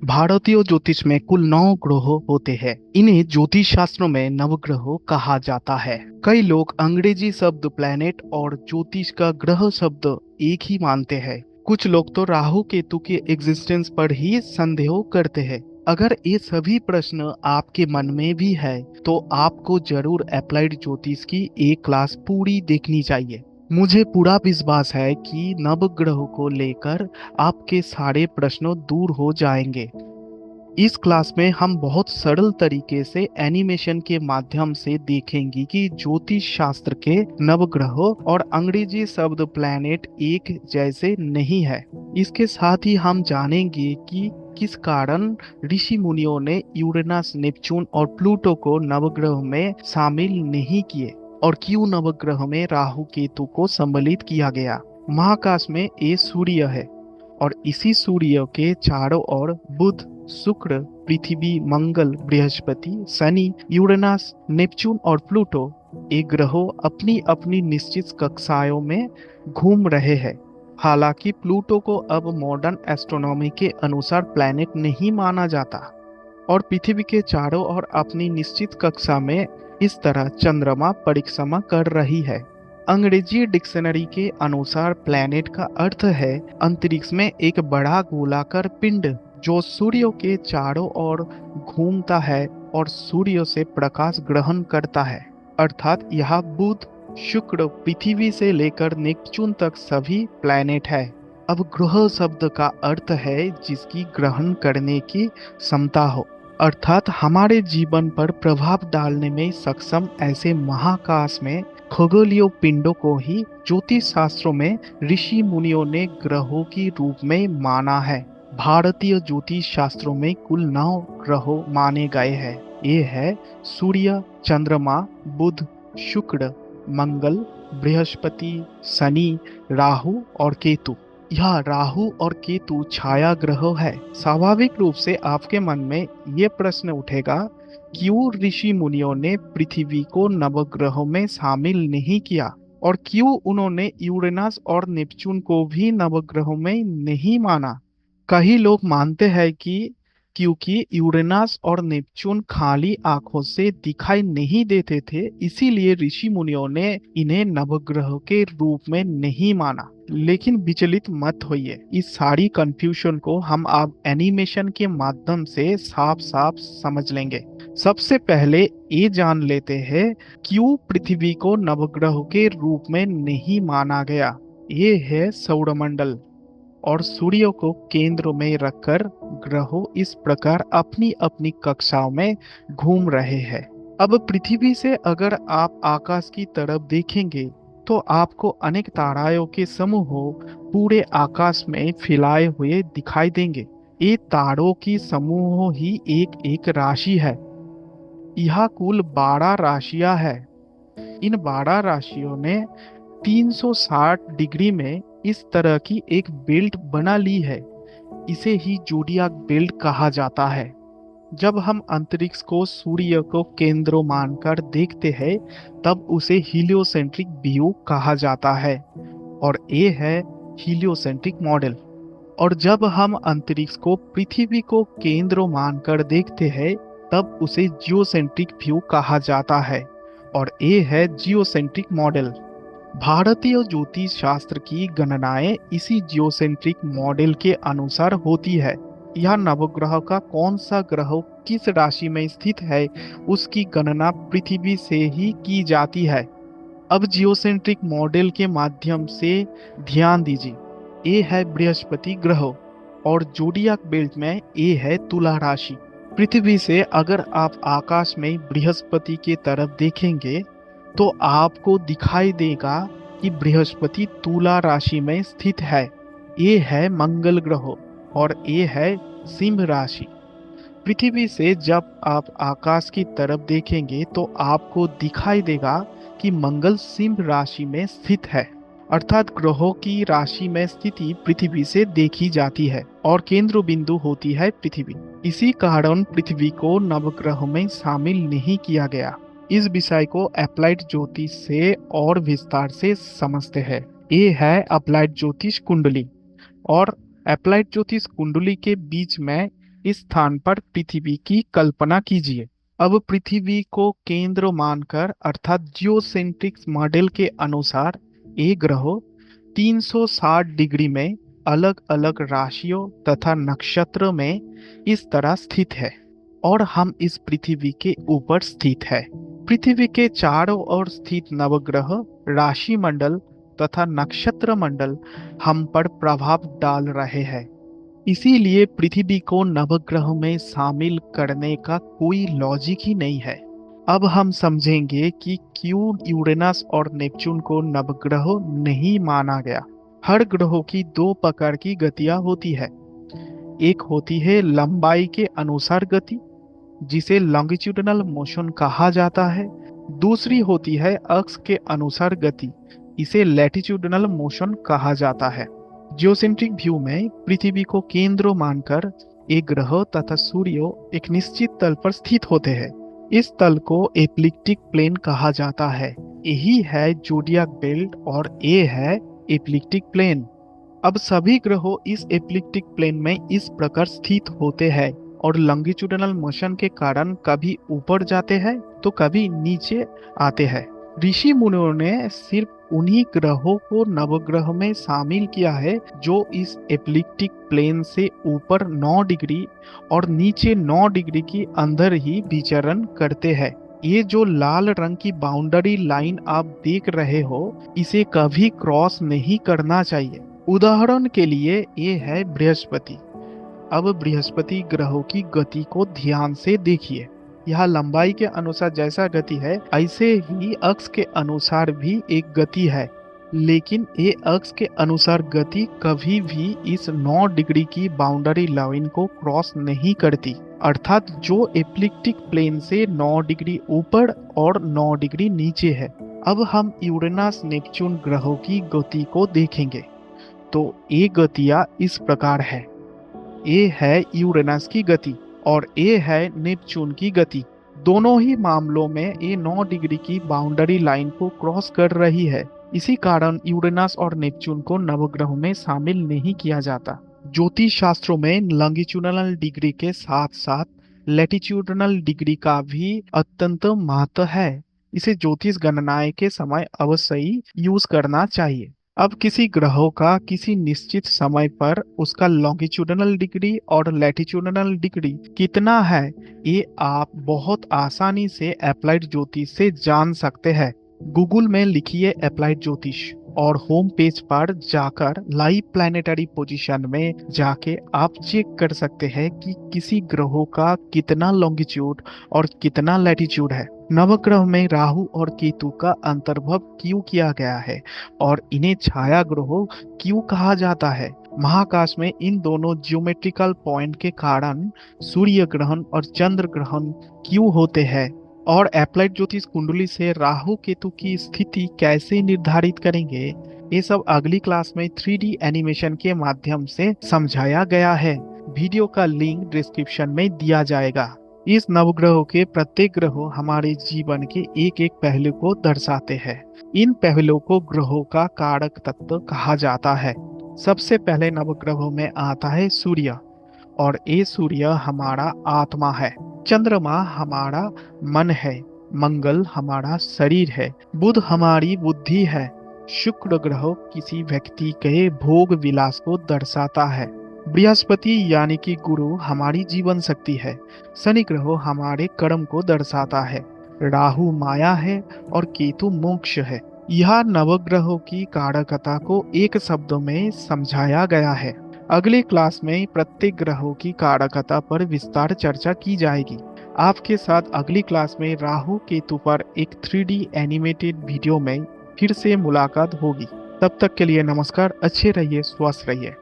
भारतीय ज्योतिष में कुल 9 ग्रह होते हैं। इन्हें ज्योतिष शास्त्रों में नवग्रह कहा जाता है। कई लोग अंग्रेजी शब्द प्लैनेट और ज्योतिष का ग्रह शब्द एक ही मानते हैं। कुछ लोग तो राहु केतु के एग्जिस्टेंस पर ही संदेह करते हैं। अगर ये सभी प्रश्न आपके मन में भी है तो आपको जरूर अप्लाइड ज्योतिष की एक क्लास पूरी देखनी चाहिए। मुझे पूरा विश्वास है कि नवग्रह को लेकर आपके सारे प्रश्न दूर हो जाएंगे। इस क्लास में हम बहुत सरल तरीके से एनिमेशन के माध्यम से देखेंगे कि ज्योतिष शास्त्र के नवग्रह और अंग्रेजी शब्द प्लैनेट एक जैसे नहीं है। इसके साथ ही हम जानेंगे कि किस कारण ऋषि मुनियों ने यूरेनस, नेपच्यून और प्लूटो को नवग्रह में शामिल नहीं किए और क्यों नवग्रह में राहु केतु को सम्मिलित किया गया। महाकाश में ये सूर्य है और इसी सूर्य के चारों ओर बुध, शुक्र, पृथ्वी, मंगल, बृहस्पति, शनि, यूरेनस, नेपच्यून और प्लूटो ये ग्रह अपनी अपनी निश्चित कक्षाओं में घूम रहे हैं। हालांकि प्लूटो को अब मॉडर्न एस्ट्रोनॉमी के अनुसार प्लैनेट नहीं माना जाता और पृथ्वी के चारों ओर अपनी निश्चित कक्षा में इस तरह चंद्रमा परिक्रमा कर रही है। अंग्रेजी डिक्शनरी के अनुसार प्लैनेट का अर्थ है अंतरिक्ष में एक बड़ा गोलाकार पिंड जो सूर्य के चारों ओर घूमता है और सूर्य से प्रकाश ग्रहण करता है। अर्थात यह बुध, शुक्र, पृथ्वी से लेकर नेपच्यून तक सभी प्लैनेट है। अब ग्रह शब्द का अर्थ है जिसकी ग्रहण करने की क्षमता हो, अर्थात हमारे जीवन पर प्रभाव डालने में सक्षम ऐसे महाकाश में खगोलीय पिंडों को ही ज्योतिष शास्त्रों में ऋषि मुनियों ने ग्रहों की रूप में माना है। भारतीय ज्योतिष शास्त्रों में कुल 9 ग्रह माने गए हैं। ये है सूर्य, चंद्रमा, बुध, शुक्र, मंगल, बृहस्पति, शनि, राहु और केतु। यह राहु और केतु छाया ग्रह है। स्वाभाविक रूप से आपके मन में ये प्रश्न उठेगा, क्यों ऋषि मुनियों ने पृथ्वी को नवग्रहों में शामिल नहीं किया और क्यों उन्होंने यूरेनस और नेपच्यून को भी नवग्रहों में नहीं माना। कई लोग मानते हैं कि क्योंकि यूरेनस और नेपच्यून खाली आंखों से दिखाई नहीं देते थे, इसीलिए ऋषि मुनियों ने इन्हें नवग्रह के रूप में नहीं माना। लेकिन विचलित मत होइए, इस सारी कंफ्यूजन को हम अब एनिमेशन के माध्यम से साफ साफ समझ लेंगे। सबसे पहले ये जान लेते हैं क्यों पृथ्वी को नवग्रह के रूप में नहीं माना गया। ये है सौरमंडल और सूर्य को केंद्र में रखकर ग्रहों इस प्रकार अपनी अपनी कक्षाओं में घूम रहे हैं। अब पृथ्वी से अगर आप आकाश की तरफ देखेंगे तो आपको अनेक ताराओं के समूह पूरे आकाश में फैलाए हुए दिखाई देंगे। ये तारों की समूह ही एक एक राशि है। यह कुल 12 राशियां है। इन 12 राशियों ने 360 डिग्री में इस तरह की एक बेल्ट बना ली है। इसे ही जोडियाक बेल्ट कहा जाता है। जब हम अंतरिक्ष को सूर्य को केंद्र मानकर देखते हैं तब उसे हीलियोसेंट्रिक व्यू कहा जाता है और ये है हीलियोसेंट्रिक मॉडल। और जब हम अंतरिक्ष को पृथ्वी को केंद्र मानकर देखते हैं तब उसे जियोसेंट्रिक व्यू कहा जाता है और ये है जियोसेंट्रिक मॉडल। भारतीय ज्योतिष शास्त्र की गणनाएं इसी जियोसेंट्रिक मॉडल के अनुसार होती है। यह नवग्रह का कौन सा ग्रह किस राशि में स्थित है उसकी गणना पृथ्वी से ही की जाती है। अब जियोसेंट्रिक मॉडल के माध्यम से ध्यान दीजिए। ये है बृहस्पति ग्रह और जोडियाक बेल्ट में ये है तुला राशि। पृथ्वी से अगर आप आकाश में बृहस्पति की तरफ देखेंगे तो आपको दिखाई देगा कि बृहस्पति तुला राशि में स्थित है। ये है मंगल ग्रह और ये है सिंह राशि। पृथ्वी से जब आप आकाश की तरफ देखेंगे तो आपको दिखाई देगा कि मंगल सिंह राशि में स्थित है। अर्थात ग्रहों की राशि में स्थिति पृथ्वी से देखी जाती है और केंद्र बिंदु होती है पृथ्वी। इसी कारण पृथ्वी को नवग्रह में शामिल नहीं किया गया। इस विषय को अप्लाइड ज्योतिष से और विस्तार से समझते हैं। ये है अप्लाइड ज्योतिष कुंडली और अप्लाइड ज्योतिष कुंडली के बीच में इस स्थान पर पृथ्वी की कल्पना कीजिए। अब पृथ्वी को केंद्र मानकर अर्थात जियोसेंट्रिक मॉडल के अनुसार ये ग्रह 360 डिग्री में अलग अलग राशियों तथा नक्षत्र में इस तरह स्थित है और हम इस पृथ्वी के ऊपर स्थित है। पृथ्वी के चारों ओर स्थित नवग्रह, राशि मंडल तथा नक्षत्र मंडल हम पर प्रभाव डाल रहे हैं। इसीलिए पृथ्वी को नवग्रह में शामिल करने का कोई लॉजिक ही नहीं है। अब हम समझेंगे कि क्यों यूरेनस और नेपच्यून को नवग्रह नहीं माना गया। हर ग्रहों की दो प्रकार की गतियां होती है। एक होती है लंबाई के अनुसार गति, जिसे लॉन्गिट्यूडिनल मोशन कहा जाता है। दूसरी होती है अक्ष के अनुसार गति, इसे लैटिट्यूडिनल मोशन कहा जाता है। जियोसेंट्रिक व्यू में पृथ्वी को केंद्र मानकर एक ग्रह तथा सूर्य एक निश्चित तल पर स्थित होते हैं। इस तल को एप्लिक्टिक प्लेन कहा जाता है। यही है जोडियाक बेल्ट और ये है एप्लिक्टिक प्लेन। अब सभी ग्रहों इस एप्लिक्टिक प्लेन में इस प्रकार स्थित होते हैं और लॉन्गिट्यूडिनल मोशन के कारण कभी ऊपर जाते हैं तो कभी नीचे आते हैं। ऋषि मुनियों ने सिर्फ उन्हीं ग्रहों को नवग्रह में शामिल किया है जो इस एप्लिक्टिक प्लेन से ऊपर 9 डिग्री और नीचे 9 डिग्री के अंदर ही विचरण करते हैं। ये जो लाल रंग की बाउंड्री लाइन आप देख रहे हो, इसे कभी क्रॉस नहीं करना चाहिए। उदाहरण के लिए ये है बृहस्पति। अब बृहस्पति ग्रहों की गति को ध्यान से देखिए। यह लंबाई के अनुसार जैसा गति है, ऐसे ही अक्ष के अनुसार भी एक गति है, लेकिन ये अक्ष के अनुसार गति कभी भी इस 9 डिग्री की बाउंड्री लाइन को क्रॉस नहीं करती, अर्थात जो एप्लिक्टिक प्लेन से 9 डिग्री ऊपर और 9 डिग्री नीचे है। अब हम यूरेनस नेपच्यून ग्रहों की गति को देखेंगे तो ये गतियां इस प्रकार है। ये है यूरेनस की गति और ये है नेपच्यून की गति। दोनों ही मामलों में ये 9 डिग्री की बाउंड्री लाइन को क्रॉस कर रही है। इसी कारण यूरेनस और नेपच्यून को नवग्रहों में शामिल नहीं किया जाता। ज्योतिष शास्त्रों में लॉन्गिट्यूडिनल डिग्री के साथ साथ लैटिट्यूडिनल डिग्री का भी अत्यंत महत्व है। इसे ज्योतिष गणनाएं के समय अवश्य ही यूज करना चाहिए। अब किसी ग्रहों का किसी निश्चित समय पर उसका लॉन्गिट्यूडिनल डिग्री और लैटिट्यूडिनल डिग्री कितना है, ये आप बहुत आसानी से अप्लाइड ज्योतिष से जान सकते हैं। गूगल में लिखिए अप्लाइड ज्योतिष और होम पेज पर जाकर लाइव प्लैनेटरी पोजीशन में जाके आप चेक कर सकते हैं कि किसी ग्रहों का कितना लॉन्गिट्यूड और कितना लैटिट्यूड है। नवग्रह में राहु और केतु का अंतर्भाव क्यों किया गया है और इन्हें छाया ग्रहों क्यों कहा जाता है। महाकाश में इन दोनों ज्योमेट्रिकल पॉइंट के कारण सूर्य ग्रहण और चंद्र ग्रहण क्यों होते हैं और एप्लाइड ज्योतिष कुंडली से राहु केतु की स्थिति कैसे निर्धारित करेंगे, ये सब अगली क्लास में 3D एनिमेशन के माध्यम से समझाया गया है। वीडियो का लिंक डिस्क्रिप्शन में दिया जाएगा। इस नवग्रहों के प्रत्येक ग्रह हमारे जीवन के एक एक पहलू को दर्शाते हैं। इन पहलुओं को ग्रहों का कारक तत्व कहा जाता है। सबसे पहले नवग्रहों में आता है सूर्य और ये सूर्य हमारा आत्मा है। चंद्रमा हमारा मन है। मंगल हमारा शरीर है। बुध हमारी बुद्धि है। शुक्र ग्रह किसी व्यक्ति के भोग विलास को दर्शाता है। बृहस्पति यानी कि गुरु हमारी जीवन शक्ति है। शनि ग्रह हमारे कर्म को दर्शाता है। राहु माया है और केतु मोक्ष है। यह नवग्रहों की कारकता को एक शब्द में समझाया गया है। अगले क्लास में प्रत्येक ग्रहों की कारकता पर विस्तार चर्चा की जाएगी। आपके साथ अगली क्लास में राहु केतु पर एक 3D एनिमेटेड वीडियो में फिर से मुलाकात होगी। तब तक के लिए नमस्कार। अच्छे रहिए, स्वस्थ रहिए।